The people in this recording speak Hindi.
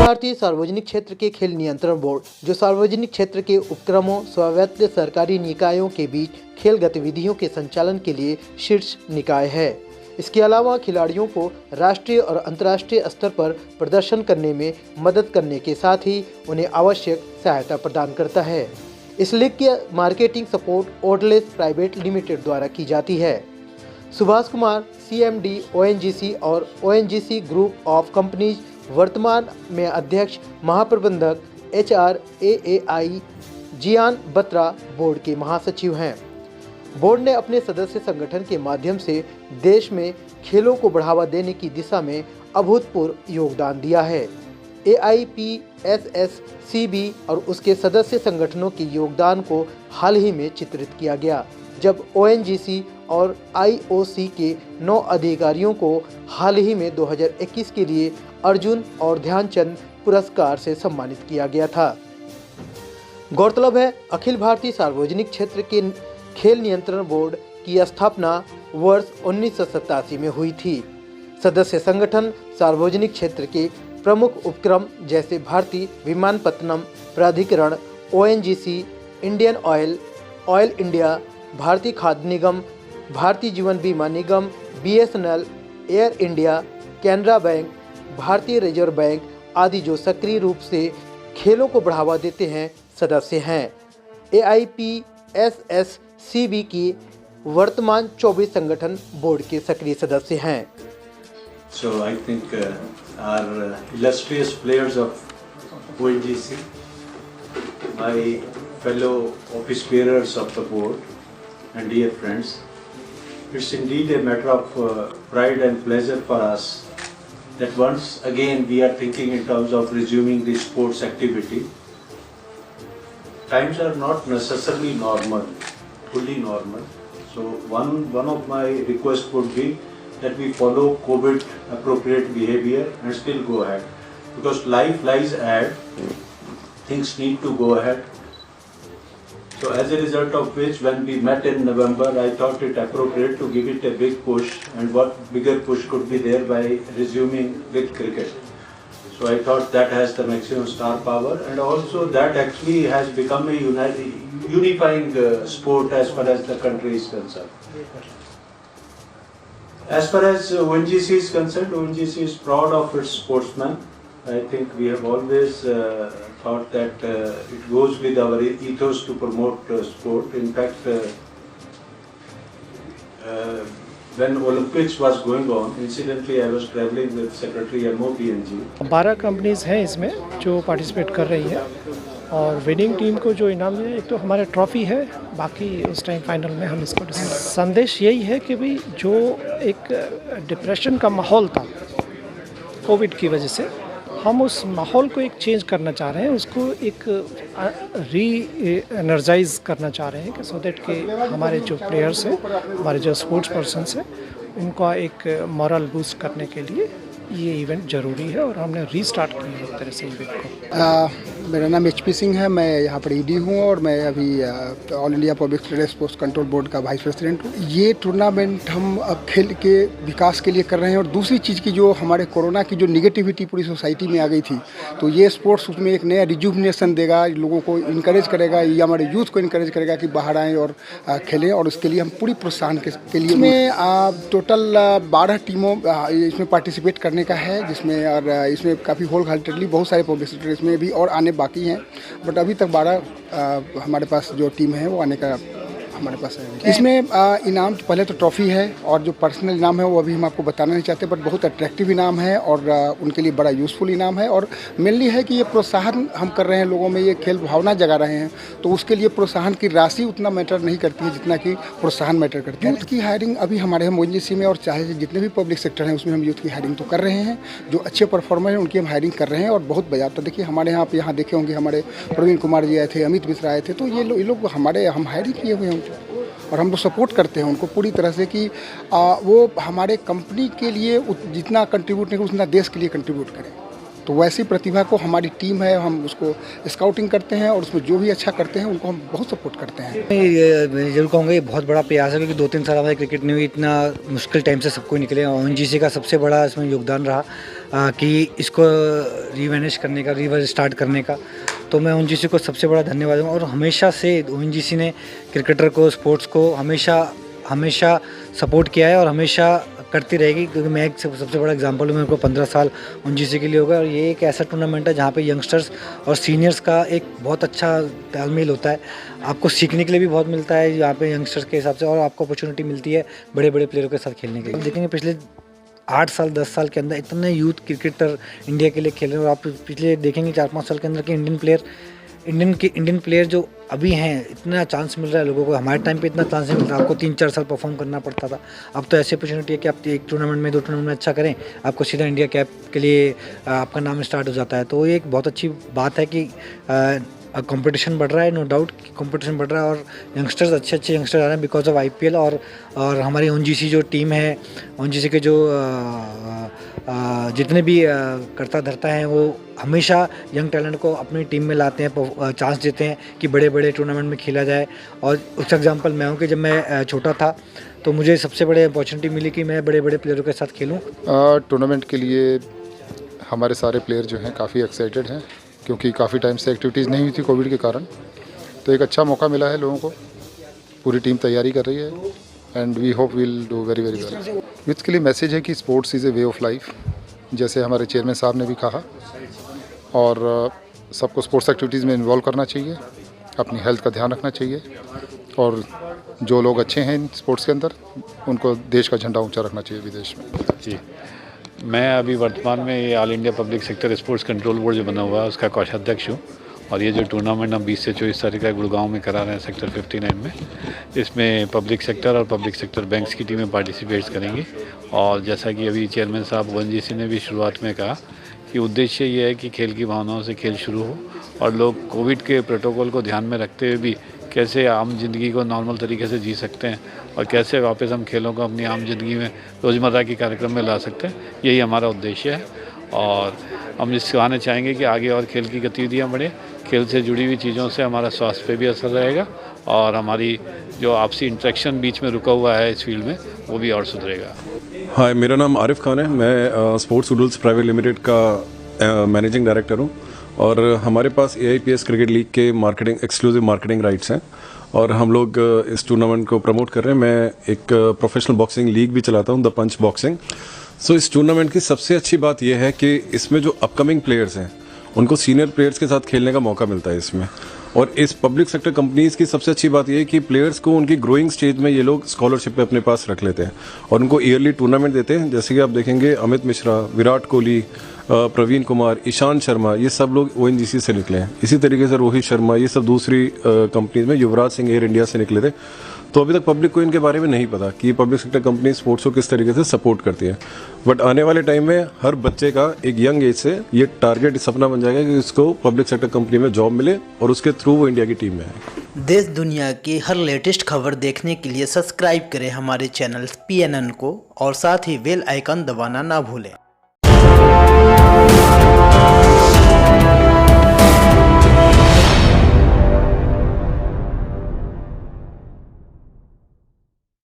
भारतीय सार्वजनिक क्षेत्र के खेल नियंत्रण बोर्ड, जो सार्वजनिक क्षेत्र के उपक्रमों, स्वायत्त सरकारी निकायों के बीच खेल गतिविधियों के संचालन के लिए शीर्ष निकाय है। इसके अलावा खिलाड़ियों को राष्ट्रीय और अंतर्राष्ट्रीय स्तर पर प्रदर्शन करने में मदद करने के साथ ही उन्हें आवश्यक सहायता प्रदान करता है। इस लीग की मार्केटिंग सपोर्ट ओडलेस प्राइवेट लिमिटेड द्वारा की जाती है। सुभाष कुमार, CMD ONGC और ONGC ग्रुप ऑफ कंपनीज, वर्तमान में अध्यक्ष महाप्रबंधक HRAAI जियान बत्रा बोर्ड के महासचिव हैं। बोर्ड ने अपने सदस्य संगठन के माध्यम से देश में खेलों को बढ़ावा देने की दिशा में अभूतपूर्व योगदान दिया है। AIPSSCB और उसके सदस्य संगठनों के योगदान को हाल ही में चित्रित किया गया, जब ONGC और IOC के 9 अधिकारियों को हाल ही में 2021 के लिए अर्जुन और ध्यानचंद पुरस्कार से सम्मानित किया गया था। गौरतलब है, अखिल भारतीय सार्वजनिक क्षेत्र के खेल नियंत्रण बोर्ड की स्थापना वर्ष 1987 में हुई थी। सदस्य संगठन सार्वजनिक क्षेत्र के प्रमुख उपक्रम जैसे भारतीय विमानपत्तनम प्राधिकरण, ONGC, Indian oil, oil India, भारतीय खाद्य निगम, भारतीय जीवन बीमा निगम, BSNL, air India, Canara bank, भारतीय रिजर्व बैंक आदि जो सक्रिय रूप से खेलों को बढ़ावा देते हैं सदस्य हैं। AIPSSCB की वर्तमान 24 संगठन बोर्ड के सक्रिय सदस्य हैं। So I think our illustrious players of ONGC, my fellow office bearers of the board and dear friends, it's indeed a matter of pride and pleasure for us that once again we are thinking in terms of resuming the sports activity. Times are not necessarily normal, fully normal. So one of my requests would be that we follow COVID appropriate behavior and still go ahead, because life lies ahead, things need to go ahead. So as a result of which, when we met in November, I thought it appropriate to give it a big push, and what bigger push could be there by resuming with cricket. So I thought that has the maximum star power, and also that actually has become a unifying sport as far as the country is concerned. As far as ONGC is concerned, ONGC is proud of its sportsmen. I think we have always thought that it goes with our ethos to promote sport. In fact, when Olympics was going on, incidentally I was traveling with Secretary MOPNG. 12 companies हैं इसमें जो पार्टिसिपेट कर रही हैं, और विनिंग टीम को जो इनाम मिले, एक तो हमारे ट्रॉफ़ी है, बाकी उस टाइम फाइनल में हम इसको संदेश यही है कि भाई जो एक डिप्रेशन का माहौल था कोविड की वजह से, हम उस माहौल को एक चेंज करना चाह रहे हैं, उसको एक एनर्जाइज करना चाह रहे हैं कि सो दैट कि हमारे जो प्लेयर्स हैं, हमारे जो स्पोर्ट्स पर्सन्स हैं, उनका एक मॉरल बूस्ट करने के लिए ये इवेंट ज़रूरी है, और हमने रीस्टार्ट किया है एक तरह से इवेंट को। मेरा नाम HP सिंह है, मैं यहाँ पर ED हूँ, और मैं अभी all India public sports control board का वाइस प्रेसिडेंट हूँ। ये टूर्नामेंट हम अब खेल के विकास के लिए कर रहे हैं, और दूसरी चीज़ की जो हमारे कोरोना की जो निगेटिविटी पूरी सोसाइटी में आ गई थी, तो ये स्पोर्ट्स उसमें एक नया रिजुविनेशन देगा, लोगों को इनकरेज करेगा, ये हमारे यूथ को इनकरेज करेगा कि बाहर आएँ और खेलें, और उसके लिए हम पूरी प्रोत्साहन के लिए इसमें टोटल 12 टीमों इसमें पार्टिसिपेट करने का है, जिसमें और इसमें काफ़ी होल हार्टेडली बहुत सारे पब्लिसिटी इसमें भी और आने बाकी हैं, बट अभी तक 12 हमारे पास जो टीम है वो आने का हमारे पास है। इसमें इनाम पहले तो ट्रॉफ़ी है, और जो पर्सनल इनाम है वो अभी हम आपको बताना नहीं चाहते, बट बहुत अट्रैक्टिव इनाम है, और उनके लिए बड़ा यूज़फुल इनाम है, और मेनली है कि ये प्रोत्साहन हम कर रहे हैं, लोगों में ये खेल भावना जगा रहे हैं, तो उसके लिए प्रोत्साहन की राशि उतना मैटर नहीं करती है जितना कि प्रोत्साहन मैटर करती है। यूथ की हायरिंग अभी हमारे हम ONGC में, और चाहे जितने भी पब्लिक सेक्टर हैं उसमें हम यूथ की हायरिंग तो कर रहे हैं, जो अच्छे परफॉर्मर हैं उनकी हम हायरिंग कर रहे हैं, और बहुत बजा। तो देखिए हमारे यहाँ आप यहाँ देखे होंगे, हमारे प्रवीण कुमार जी आए थे, अमित मिश्रा आए थे, तो ये लोग हमारे हम हायरिंग किए हुए हैं, और हम लोग सपोर्ट करते हैं उनको पूरी तरह से कि वो हमारे कंपनी के लिए जितना कंट्रीब्यूट नहीं उतना देश के लिए कंट्रीब्यूट करें। तो वैसी प्रतिभा को हमारी टीम है, हम उसको स्काउटिंग करते हैं और उसमें जो भी अच्छा करते हैं उनको हम बहुत सपोर्ट करते हैं। मैं जरूर कहूँगा ये बहुत बड़ा प्रयास है, क्योंकि 2-3 साल हमारे क्रिकेट ने भी इतना मुश्किल टाइम से सबको निकले। ONGC का सबसे बड़ा इसमें योगदान रहा कि इसको रीमैनेज करने का, रीस्टार्ट करने का। तो मैं ONGC को सबसे बड़ा धन्यवाद दूँगा। और हमेशा से ONGC ने क्रिकेटर को, स्पोर्ट्स को हमेशा सपोर्ट किया है और हमेशा करती रहेगी, क्योंकि मैं एक सबसे बड़ा एग्जांपल हूँ। मेरे को 15 साल ONGC के लिए हो गया और ये एक ऐसा टूर्नामेंट है जहाँ पे यंगस्टर्स और सीनियर्स का एक बहुत अच्छा तालमेल होता है। आपको सीखने के लिए भी बहुत मिलता है यहाँ पे यंगस्टर्स के हिसाब से, और आपको अपॉर्चुनिटी मिलती है बड़े बड़े प्लेयरों के साथ खेलने के लिए। देखेंगे पिछले 8 साल 10 साल के अंदर इतने यूथ क्रिकेटर इंडिया के लिए खेल रहे हैं, और आप पिछले देखेंगे 4-5 साल के अंदर के इंडियन प्लेयर जो अभी हैं, इतना चांस मिल रहा है लोगों को। हमारे टाइम पे इतना चांस नहीं मिलता, आपको 3-4 साल परफॉर्म करना पड़ता था। अब तो ऐसी अपॉर्चुनिटी है कि आप एक टूर्नामेंट में 2 टूर्नामेंट में अच्छा करें, आपको सीधा इंडिया कैप के लिए आपका नाम स्टार्ट हो जाता है। तो ये एक बहुत अच्छी बात है कि कंपटीशन बढ़ रहा है, नो डाउट कंपटीशन बढ़ रहा है, और यंगस्टर्स अच्छे यंगस्टर्स आ रहे हैं बिकॉज ऑफ IPL। और हमारी ONGC जो टीम है, ONGC के जो जितने भी करता धरता हैं, वो हमेशा यंग टैलेंट को अपनी टीम में लाते हैं, चांस देते हैं कि बड़े बड़े टूर्नामेंट में खेला जाए। और उसका एग्जांपल मैं हूँ कि जब मैं छोटा था तो मुझे सबसे बड़े अपॉर्चुनिटी मिली कि मैं बड़े बड़े प्लेयरों के साथ खेलूँ। टूर्नामेंट के लिए हमारे सारे प्लेयर जो हैं काफ़ी एक्साइटेड हैं, क्योंकि काफ़ी टाइम से एक्टिविटीज़ नहीं हुई थी कोविड के कारण। तो एक अच्छा मौका मिला है लोगों को, पूरी टीम तैयारी कर रही है and we hope will do very well. Youth के लिए मैसेज है कि sports is a way of life, जैसे हमारे चेयरमैन साहब ने भी कहा, और सबको स्पोर्ट्स एक्टिविटीज़ में इन्वॉल्व करना चाहिए, अपनी हेल्थ का ध्यान रखना चाहिए, और जो लोग अच्छे हैं स्पोर्ट्स के अंदर उनको देश का झंडा ऊँचा रखना चाहिए विदेश में। जी, मैं अभी वर्तमान में ये all India public sector sports control board जो बना हुआ है उसका कोषाध्यक्ष हूँ। और ये जो टूर्नामेंट हम 20 से 24 तारीख का गुड़गांव में करा रहे हैं सेक्टर 59 में, इसमें पब्लिक सेक्टर और पब्लिक सेक्टर बैंक्स की टीमें पार्टिसिपेट करेंगी। और जैसा कि अभी चेयरमैन साहब ONGC ने भी शुरुआत में कहा कि उद्देश्य ये है कि खेल की भावनाओं से खेल शुरू हो, और लोग कोविड के प्रोटोकॉल को ध्यान में रखते हुए भी कैसे आम ज़िंदगी को नॉर्मल तरीके से जी सकते हैं, और कैसे वापस हम खेलों को अपनी आम ज़िंदगी में रोज़मर्रा के कार्यक्रम में ला सकते हैं। यही हमारा उद्देश्य है, और हम इस कहना चाहेंगे कि आगे और खेल की गतिविधियाँ बढ़ें। खेल से जुड़ी हुई चीज़ों से हमारा स्वास्थ्य पे भी असर रहेगा, और हमारी जो आपसी इंटरेक्शन बीच में रुका हुआ है इस फील्ड में, वो भी और सुधरेगा। हाय, मेरा नाम आरिफ खान है। मैं स्पोर्ट्स रूल्स प्राइवेट लिमिटेड का मैनेजिंग डायरेक्टर हूँ, और हमारे पास AIPS क्रिकेट लीग के एक्सक्लूसिव मार्केटिंग राइट्स हैं, और हम लोग इस टूर्नामेंट को प्रमोट कर रहे हैं। मैं एक प्रोफेशनल बॉक्सिंग लीग भी चलाता हूँ, द पंच बॉक्सिंग। सो इस टूर्नामेंट की सबसे अच्छी बात यह है कि इसमें जो अपकमिंग प्लेयर्स हैं उनको सीनियर प्लेयर्स के साथ खेलने का मौका मिलता है इसमें। और इस पब्लिक सेक्टर कंपनीज़ की सबसे अच्छी बात यह है कि प्लेयर्स को उनकी ग्रोइंग स्टेज में ये लोग स्कॉलरशिप पे अपने पास रख लेते हैं, और उनको ईयरली टूर्नामेंट देते हैं। जैसे कि आप देखेंगे अमित मिश्रा, विराट कोहली, प्रवीण कुमार, ईशांत शर्मा, ये सब लोग ONGC से निकले हैं। इसी तरीके से रोहित शर्मा, ये सब दूसरी कंपनीज में, युवराज सिंह एयर इंडिया से निकले थे। तो अभी तक पब्लिक को इनके बारे में नहीं पता कि पब्लिक सेक्टर कंपनी स्पोर्ट्स को किस तरीके से सपोर्ट करती है। बट आने वाले टाइम में हर बच्चे का एक यंग एज से ये टारगेट, सपना बन जाएगा कि उसको पब्लिक सेक्टर कंपनी में जॉब मिले, और उसके थ्रू वो इंडिया की टीम में है। देश दुनिया की हर लेटेस्ट खबर देखने के लिए सब्सक्राइब करें हमारे चैनल PNN को, और साथ ही बेल आइकन दबाना ना भूलें।